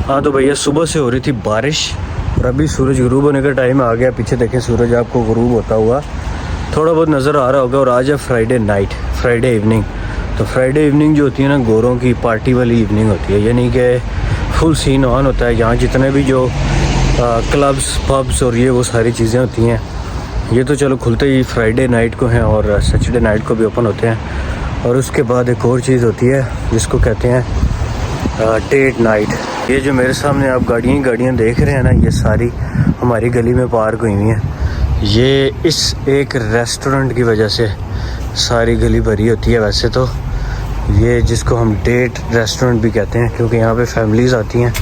हाँ तो भैया सुबह से हो रही थी बारिश और अभी सूरज गुरूब होने का टाइम आ गया। पीछे देखें सूरज आपको गुरूब होता हुआ थोड़ा बहुत नज़र आ रहा होगा। और आज है फ्राइडे नाइट, फ्राइडे इवनिंग। तो फ्राइडे इवनिंग जो होती है ना, गोरों की पार्टी वाली इवनिंग होती है, यानी कि फुल सीन ऑन होता है। यहाँ जितने भी जो क्लब्स पब्स और ये वो सारी चीज़ें होती हैं, ये तो चलो खुलते ही फ्राइडे नाइट को हैं और सैटरडे नाइट को भी ओपन होते हैं। और उसके बाद एक और चीज़ होती है जिसको कहते हैं डेट नाइट। ये जो मेरे सामने आप गाड़ियाँ देख रहे हैं ना, ये सारी हमारी गली में पार्क हुई हुई हैं। ये इस एक रेस्टोरेंट की वजह से सारी गली भरी होती है। वैसे तो ये जिसको हम डेट रेस्टोरेंट भी कहते हैं, क्योंकि यहाँ पे फैमिलीज़ आती हैं,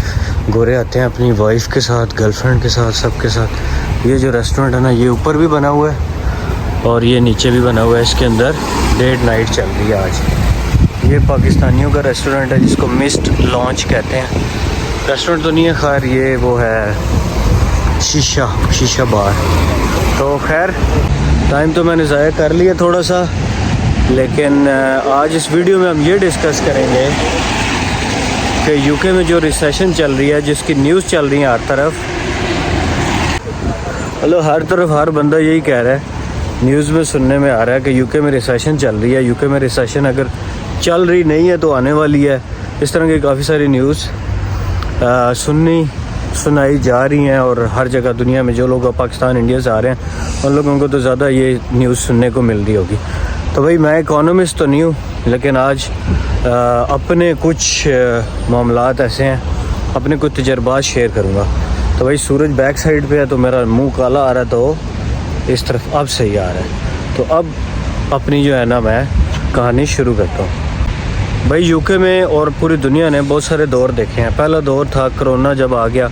गोरे आते हैं अपनी वाइफ के साथ, गर्लफ्रेंड के साथ, सबके साथ। ये जो रेस्टोरेंट है ना, ये ऊपर भी बना हुआ है और ये नीचे भी बना हुआ है। इसके अंदर डेट नाइट चल रही है आज। ये पाकिस्तानियों का रेस्टोरेंट है जिसको मिस्ट लॉन्च कहते हैं। रेस्टोरेंट तो नहीं है खैर, ये वो है शीशा बार। तो खैर टाइम तो मैंने ज़ाया कर लिया थोड़ा सा, लेकिन आज इस वीडियो में हम ये डिस्कस करेंगे कि यूके में जो रिसेशन चल रही है, जिसकी न्यूज़ चल रही है हर तरफ। हर तरफ हर बंदा यही कह रहा है, न्यूज़ में सुनने में आ रहा है कि यूके में रिसेशन चल रही है। यूके में रिसेशन अगर चल रही नहीं है तो आने वाली है। इस तरह की काफ़ी सारी न्यूज़ सुनाई जा रही हैं और हर जगह दुनिया में जो लोग पाकिस्तान इंडिया से आ रहे हैं उन लोगों को तो ज़्यादा ये न्यूज़ सुनने को मिल रही होगी। तो भाई मैं इकोनॉमिस्ट तो नहीं हूँ, लेकिन आज अपने कुछ मामलात ऐसे हैं, अपने कुछ तजर्बात शेयर करूँगा। तो भाई सूरज बैक साइड पे है तो मेरा मुंह काला आ रहा है, तो इस तरफ अब सही आ रहा है। तो अब अपनी जो है ना, मैं कहानी शुरू करता हूँ। भाई यूके में और पूरी दुनिया ने बहुत सारे दौर देखे हैं। पहला दौर था कोरोना, जब आ गया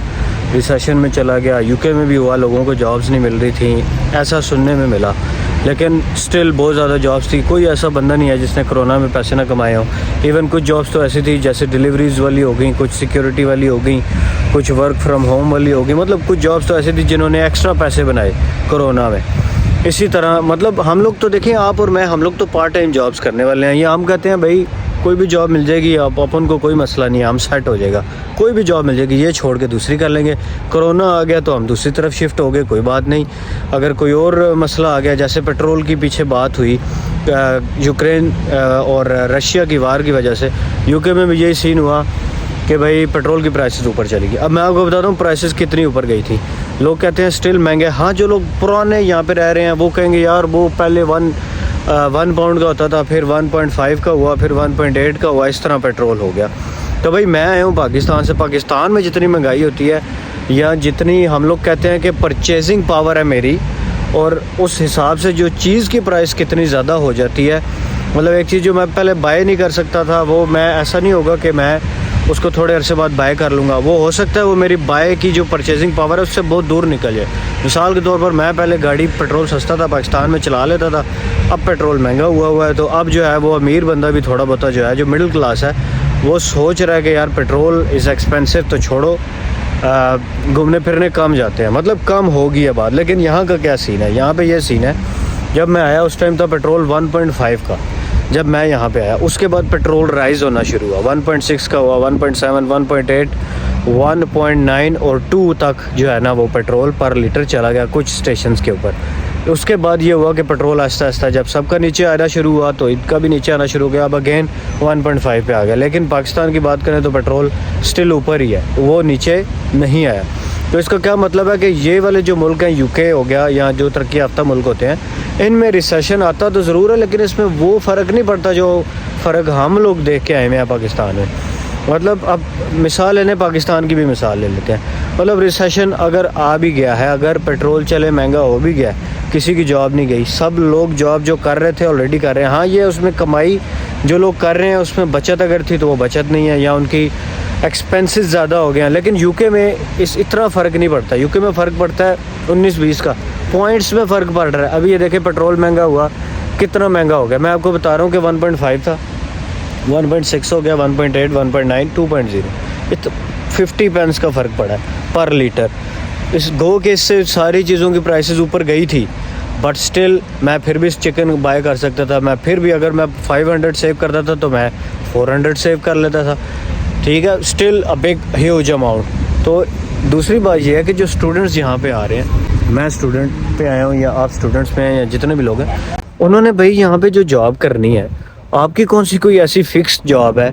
रिसेशन में चला गया। यूके में भी हुआ, लोगों को जॉब्स नहीं मिल रही थी, ऐसा सुनने में मिला। लेकिन स्टिल बहुत ज़्यादा जॉब्स थी। कोई ऐसा बंदा नहीं है जिसने कोरोना में पैसे ना कमाए हों। इवन कुछ जॉब्स तो ऐसी थी जैसे डिलीवरीज़ वाली हो गई, कुछ सिक्योरिटी वाली हो गई, कुछ वर्क फ्रॉम होम वाली हो गई। मतलब कुछ जॉब्स तो ऐसी थी जिन्होंने एक्स्ट्रा पैसे बनाए कोरोना में। इसी तरह मतलब हम लोग तो देखिए, आप और मैं, हम लोग तो पार्ट टाइम जॉब्स करने वाले हैं। ये हम कहते हैं भाई कोई भी जॉब मिल जाएगी, आप अपन को कोई मसला नहीं है, हम सेट हो जाएगा। कोई भी जॉब मिल जाएगी, ये छोड़ के दूसरी कर लेंगे। कोरोना आ गया तो हम दूसरी तरफ शिफ्ट हो गए, कोई बात नहीं। अगर कोई और मसला आ गया, जैसे पेट्रोल की पीछे बात हुई यूक्रेन और रशिया की वार की वजह से, यूके में भी यही सीन हुआ कि भाई पेट्रोल की प्राइसेस ऊपर चली गई। अब मैं आपको बताता हूँ प्राइसेस कितनी ऊपर गई थी। लोग कहते हैं स्टिल महंगे। हाँ, जो लोग पुराने यहाँ पे रह रहे हैं वो कहेंगे यार वो पहले 1 पाउंड का होता था, फिर 1.5 का हुआ, फिर 1.8 का हुआ, इस तरह पेट्रोल हो गया। तो भाई मैं आया हूँ पाकिस्तान से। पाकिस्तान में जितनी महंगाई होती है, या जितनी हम लोग कहते हैं कि परचेजिंग पावर है मेरी, और उस हिसाब से जो चीज़ की प्राइस कितनी ज़्यादा हो जाती है। मतलब एक चीज़ जो मैं पहले बाय नहीं कर सकता था, वो मैं ऐसा नहीं होगा कि मैं उसको थोड़े अरसे बाद बाय कर लूँगा। वो हो सकता है वो मेरी बाय की जो परचेजिंग पावर है उससे बहुत दूर निकल जाए। मिसाल के तौर पर मैं पहले गाड़ी पेट्रोल सस्ता था पाकिस्तान में, चला लेता था, अब पेट्रोल महंगा हुआ है। तो अब जो है वो अमीर बंदा भी थोड़ा बहुत जो है, जो मिडिल क्लास है, वो सोच रहा है कि यार पेट्रोल इज़ एक्सपेंसिव, तो छोड़ो, घूमने फिरने कम जाते हैं। मतलब कम होगी ये बात। लेकिन यहाँ का क्या सीन है, यहाँ पे ये सीन है, जब मैं आया उस टाइम था पेट्रोल 1.5 का। जब मैं यहाँ पे आया उसके बाद पेट्रोल राइज़ होना शुरू हुआ, 1.6 का हुआ, 1.7, 1.8, 1.9 और 2 तक जो है ना वो पेट्रोल पर लीटर चला गया कुछ स्टेशंस के ऊपर। उसके बाद ये हुआ कि पेट्रोल आहिस्ता आहिस्ता जब सबका नीचे आना शुरू हुआ तो इनका भी नीचे आना शुरू हो गया। अब अगेन 1.5 पे आ गया। लेकिन पाकिस्तान की बात करें तो पेट्रोल स्टिल ऊपर ही है, वो नीचे नहीं आया। तो इसका क्या मतलब है कि ये वाले जो मुल्क हैं, यूके हो गया या जो तरक्की याफ्ता मुल्क होते हैं, इनमें रिसेशन आता तो ज़रूर है, लेकिन इसमें वो फ़र्क नहीं पड़ता जो फ़र्क हम लोग देख के आए हैं पाकिस्तान में। मतलब अब मिसाल लेने, पाकिस्तान की भी मिसाल ले लेते हैं। मतलब रिसेशन अगर आ भी गया है, अगर पेट्रोल चले महंगा हो भी गया, किसी की जॉब नहीं गई, सब लोग जॉब जो कर रहे थे ऑलरेडी कर रहे हैं। हाँ, ये उसमें कमाई जो लोग कर रहे हैं उसमें बचत अगर थी तो वो बचत नहीं है, या उनकी एक्सपेंसेस ज़्यादा हो गए हैं। लेकिन यूके में इतना फ़र्क नहीं पड़ता। यूके में फ़र्क पड़ता है 19-20 का, पॉइंट्स में फ़र्क पड़ रहा है। अभी ये देखें पेट्रोल महंगा हुआ, कितना महंगा हो गया। मैं आपको बता रहा हूँ कि 1.5 था, 1.6 हो गया, 1.8, 1.9, 2.0। 50 पेंस का फ़र्क पड़ा है पर लीटर। इस गो के इससे सारी चीज़ों की प्राइसेस ऊपर गई थी, बट स्टिल मैं फिर भी चिकन बाय कर सकता था। मैं फिर भी अगर मैं 500 सेव करता था तो मैं 400 सेव कर लेता था। ठीक है, still a big huge amount. तो दूसरी बात ये है कि जो स्टूडेंट्स यहाँ पे आ रहे हैं, मैं स्टूडेंट पे आया हूँ या आप स्टूडेंट्स पे हैं या जितने भी लोग हैं, उन्होंने भाई यहाँ पे जो जॉब करनी है, आपकी कौन सी कोई ऐसी फिक्स जॉब है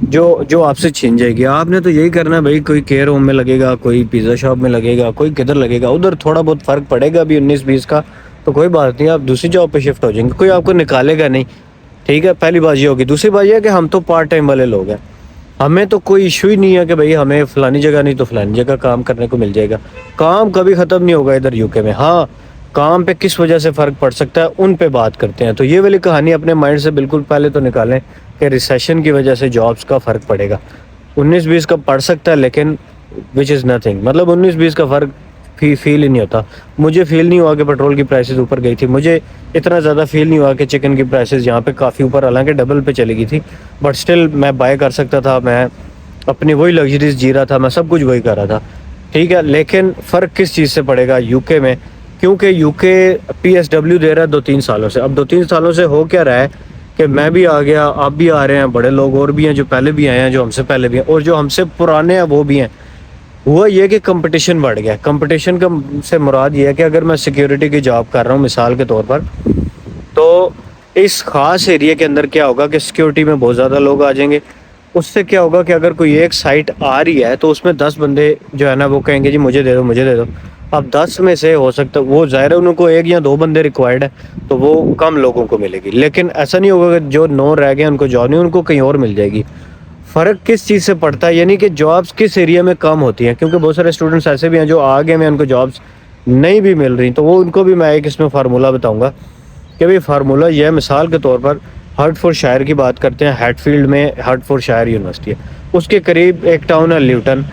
जो जो आपसे छीन जाएगी? आपने तो यही करना है भाई, कोई केयर होम में लगेगा, कोई पिज़्ज़ा शॉप में लगेगा, कोई किधर लगेगा, उधर थोड़ा बहुत फ़र्क पड़ेगा भी 19-20 का, तो कोई बात नहीं, आप दूसरी जॉब पे शिफ्ट हो जाएंगे, कोई आपको निकालेगा नहीं। ठीक है, पहली बात ये होगी। दूसरी बात ये है कि हम तो पार्ट टाइम वाले लोग हैं, हमें तो कोई इशू ही नहीं है कि भाई हमें फलानी जगह नहीं तो फलानी जगह काम करने को मिल जाएगा। काम कभी ख़त्म नहीं होगा इधर यूके में। हाँ, काम पे किस वजह से फ़र्क पड़ सकता है उन पे बात करते हैं। तो ये वाली कहानी अपने माइंड से बिल्कुल पहले तो निकालें कि रिसेशन की वजह से जॉब्स का फ़र्क पड़ेगा। 19-20 का पड़ सकता है, लेकिन विच इज़ नथिंग। मतलब 19-20 का फ़र्क फील ही नहीं होता। मुझे फील नहीं हुआ कि पेट्रोल की प्राइसेस ऊपर गई थी, मुझे इतना ज़्यादा फील नहीं हुआ कि चिकन की प्राइसेस यहाँ पे काफ़ी ऊपर, हालांकि डबल पे चली गई थी, बट स्टिल मैं बाय कर सकता था, मैं अपनी वही लग्जरीज जी रहा था, मैं सब कुछ वही कर रहा था। ठीक है, लेकिन फ़र्क किस चीज़ से पड़ेगा यूके में? क्योंकि यूके PSW दे रहा है 2-3 सालों से। अब 2-3 सालों से हो क्या रहा है कि मैं भी आ गया, आप भी आ रहे हैं, बड़े लोग और भी हैं जो पहले भी आए हैं, जो हमसे पहले भी हैं, और जो हमसे पुराने हैं वो भी हैं। हुआ ये कि कंपटीशन बढ़ गया। कंपटीशन का से मुराद ये है कि अगर मैं सिक्योरिटी की जॉब कर रहा हूँ मिसाल के तौर पर, तो इस ख़ास एरिया के अंदर क्या होगा कि सिक्योरिटी में बहुत ज़्यादा लोग आ जाएंगे। उससे क्या होगा कि अगर कोई एक साइट आ रही है तो उसमें 10 बंदे जो है ना वो कहेंगे जी मुझे दे दो, मुझे दे दो। अब 10 में से हो सकता है वो, ज़ाहिर है उनको 1 या 2 बंदे रिक्वायर्ड है, तो वो कम लोगों को मिलेगी। लेकिन ऐसा नहीं होगा कि जो 9 रह गए उनको जॉब नहीं, उनको कहीं और मिल जाएगी। फ़र्क किस चीज़ से पड़ता है, यानी कि जॉब्स किस एरिया में कम होती हैं? क्योंकि बहुत सारे स्टूडेंट्स ऐसे भी हैं जो आ गए हैं, उनको जॉब्स नहीं भी मिल रही, तो वो उनको भी मैं एक इसमें फार्मूला बताऊंगा कि भाई फार्मूला ये है। मिसाल के तौर पर हर्टफोर्डशायर की बात करते हैं, हैटफील्ड में हर्टफोर्डशायर यूनिवर्सिटी है, उसके करीब एक टाउन है ल्यूटन।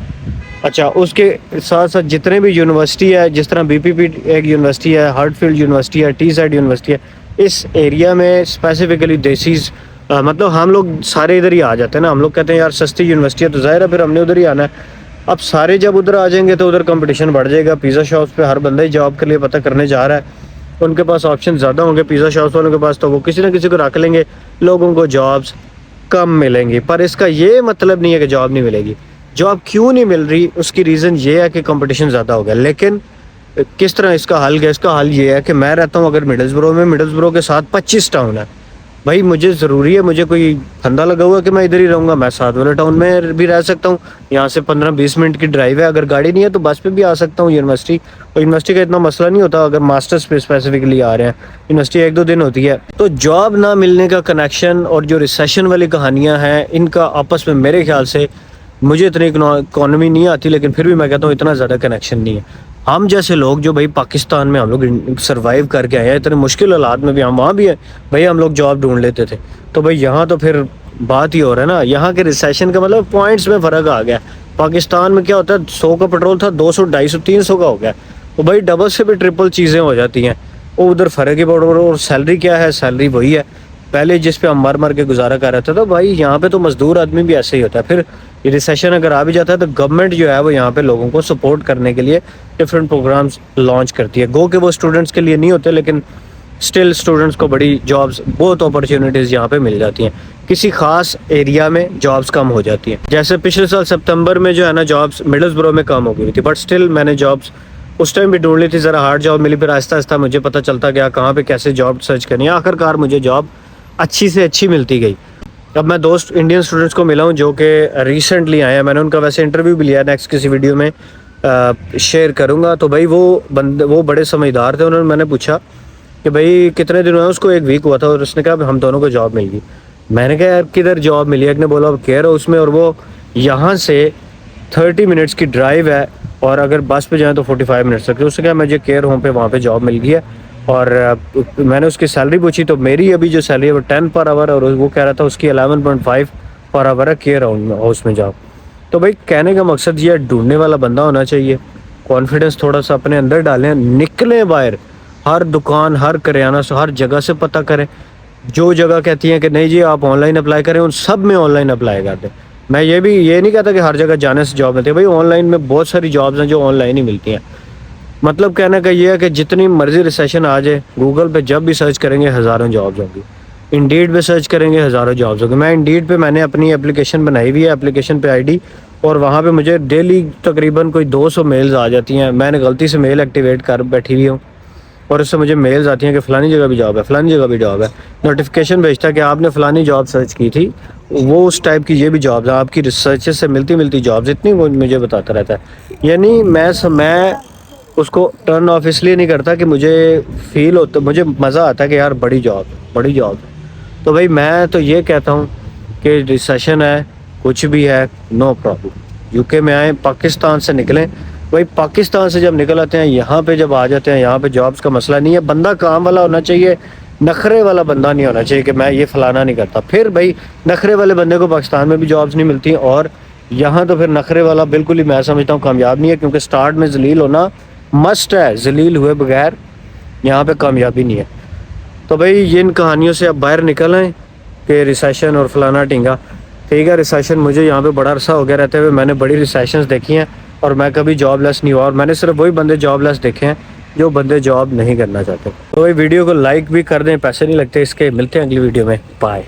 अच्छा, उसके साथ साथ जितने भी यूनिवर्सिटी है, जिस तरह BPP एक यूनिवर्सिटी है, हर्टफील्ड यूनिवर्सिटी है, टीसाइड यूनिवर्सिटी है, इस एरिया में स्पेसिफिकली देसीज, मतलब हम लोग सारे इधर ही आ जाते हैं ना। हम लोग कहते हैं यार सस्ती यूनिवर्सिटी है तो ज़ाहिर है फिर हमने उधर ही आना है। अब सारे जब उधर आ जाएंगे तो उधर कंपटीशन बढ़ जाएगा। पिज़्ज़ा शॉप्स पे हर बंदा ही जॉब के लिए पता करने जा रहा है, उनके पास ऑप्शन ज़्यादा होंगे पिज़्ज़ा शॉप्स वालों के पास, तो वो किसी ना किसी को रख लेंगे, लोगों को जॉब्स कम मिलेंगी। पर इसका ये मतलब नहीं है कि जॉब नहीं मिलेगी। जॉब क्यों नहीं मिल रही, उसकी रीज़न ये है कि कंपटीशन ज़्यादा हो गया। लेकिन किस तरह इसका हल है? इसका हल ये है कि मैं रहता हूँ अगर मिडल्सब्रो में, मिडल्सब्रो के साथ 25 टाउन है। भाई मुझे ज़रूरी है, मुझे कोई फंदा लगा हुआ कि मैं इधर ही रहूँगा? मैं साथ वाले टाउन में भी रह सकता हूँ, यहाँ से 15-20 मिनट की ड्राइव है, अगर गाड़ी नहीं है तो बस पे भी आ सकता हूँ यूनिवर्सिटी। और यूनिवर्सिटी का इतना मसला नहीं होता अगर मास्टर्स पे स्पेसिफिकली आ रहे हैं, यूनिवर्सिटी 1-2 दिन होती है। तो जॉब ना मिलने का कनेक्शन और जो रिसेशन वाली कहानियाँ हैं, इनका आपस में मेरे ख्याल से, मुझे इतनी इकोनॉमी नहीं आती लेकिन फिर भी मैं कहता हूँ इतना ज़्यादा कनेक्शन नहीं है। हम जैसे लोग जो भाई पाकिस्तान में हम लोग सर्वाइव करके आए हैं, इतने मुश्किल हालात में भी, हम वहाँ भी हैं भाई, हम लोग जॉब ढूंढ लेते थे। तो भाई यहाँ तो फिर बात ही हो रहा है ना, यहाँ के रिसेशन का मतलब पॉइंट्स में फ़र्क आ गया। पाकिस्तान में क्या होता है, 100 का पेट्रोल था 200, 250, 300 का हो गया, तो भाई डबल से भी ट्रिपल चीज़ें हो जाती हैं। वो उधर फ़र्क ही पड़। और सैलरी क्या है, सैलरी वही है पहले जिस पे हम मर मर के गुजारा कर रहे थे। तो भाई यहाँ पे तो मजदूर आदमी भी ऐसे ही होता है। फिर ये रिसेशन अगर आ भी जाता है तो गवर्नमेंट जो है वो यहाँ पे लोगों को सपोर्ट करने के लिए डिफरेंट प्रोग्राम्स लॉन्च करती है। गो के वो स्टूडेंट्स के लिए नहीं होते, लेकिन स्टिल स्टूडेंट्स को बड़ी जॉब्स, बहुत अपॉर्चुनिटीज़ यहाँ पे मिल जाती हैं। किसी खास एरिया में जॉब्स कम हो जाती हैं। जैसे पिछले साल सितंबर में जो है ना जॉब्स मिडल्सब्रो में कम हो गई थी, बट स्टिल मैंने जॉब्स उस टाइम भी ढूंढ ली थी, ज़रा हार्ड जॉब मिली, फिर आहिस्ता आहिस्ता मुझे पता चलता गया कहाँ पे कैसे जॉब सर्च करनी है। आखिरकार मुझे जॉब अच्छी से अच्छी मिलती गई। अब मैं दोस्त इंडियन स्टूडेंट्स को मिला हूँ जो कि रिसेंटली आए हैं, मैंने उनका वैसे इंटरव्यू भी लिया, नेक्स्ट किसी वीडियो में शेयर करूँगा। तो भाई वो बड़े समझदार थे। उन्होंने, मैंने पूछा कि भाई कितने दिन हुए? उसको 1 वीक हुआ था, और उसने कहा हम दोनों को जॉब मिल गई। मैंने कहा यार किधर जॉब मिली? एक ने बोला केयर हाउस में, और वो यहाँ से 30 मिनट्स की ड्राइव है, और अगर बस पे जाएँ तो 45 मिनट्स लगते। उसने कहा मुझे केयर होम पे वहाँ पे जॉब मिल गई है। और मैंने उसकी सैलरी पूछी तो मेरी अभी जो सैलरी है वो 10 पर आवर, और वो कह रहा था उसकी 11.5 पर आवर है केयर हाउस में जॉब। तो भाई कहने का मकसद ये ढूंढने वाला बंदा होना चाहिए, कॉन्फिडेंस थोड़ा सा अपने अंदर डालें, निकलें बाहर, हर दुकान, हर करियाना से, हर जगह से पता करें। जो जगह कहती हैं कि नहीं जी आप ऑनलाइन अप्लाई करें, उन सब में ऑनलाइन अप्लाई कर दें। मैं ये नहीं कहता कि हर जगह जाने से जॉब मिलती है, भाई ऑनलाइन में बहुत सारी जॉब्स हैं जो ऑनलाइन ही मिलती हैं। मतलब कहने का ये है कि जितनी मर्जी रिसेशन आ जाए, गूगल पे जब भी सर्च करेंगे हज़ारों जॉब्स होंगी। इंडीड पे सर्च करेंगे हज़ारों जॉब्स होंगे। मैं इंडीड पे मैंने अपनी एप्लीकेशन बनाई हुई है, एप्लीकेशन पे आईडी, और वहाँ पे मुझे डेली तकरीबन कोई 200 मेल्स आ जाती हैं। मैंने गलती से मेल एक्टिवेट कर बैठी हुई हूँ और उससे मुझे मेल्स आती हैं कि फ़लानी जगह भी जॉब है, फ़लानी जगह भी जॉब है। नोटिफिकेशन भेजता है कि आपने फ़लानी जॉब सर्च की थी, वो उस टाइप की ये भी जॉब्स हैं, आपकी रिसर्च से मिलती जॉब्स, इतनी वो मुझे बताता रहता है। यानी मैं उसको टर्न ऑफ इसलिए नहीं करता कि मुझे फील होता, मुझे मज़ा आता है कि यार बड़ी जॉब, बड़ी जॉब। तो भाई मैं तो ये कहता हूँ कि रिसेशन है, कुछ भी है, नो प्रॉब्लम। यूके में आए, पाकिस्तान से निकलें, भाई पाकिस्तान से जब निकल आते हैं यहाँ पे जब आ जाते हैं, यहाँ पे जॉब्स का मसला नहीं है। बंदा काम वाला होना चाहिए, नखरे वाला बंदा नहीं होना चाहिए कि मैं ये फलाना नहीं करता। फिर भाई नखरे वाले बंदे को पाकिस्तान में भी जॉब्स नहीं मिलती, और यहाँ तो फिर नखरे वाला बिल्कुल ही मैं समझता हूँ कामयाब नहीं है, क्योंकि स्टार्ट में जलील होना मस्ट है, जलील हुए बगैर यहाँ पे कामयाबी नहीं है। तो भाई इन कहानियों से अब बाहर निकल आए कि रिसेशन और फलाना टिंगा। ठीक है, रिसेशन मुझे यहाँ पे बड़ा अरसा हो गया रहते हुए, मैंने बड़ी रिसेशंस देखी हैं और मैं कभी जॉबलेस नहीं हुआ, और मैंने सिर्फ वही बंदे जॉबलेस देखे हैं जो बंदे जॉब नहीं करना चाहते। तो भाई वीडियो को लाइक भी कर दें, पैसे नहीं लगते इसके। मिलते हैं अगली वीडियो में, बाय।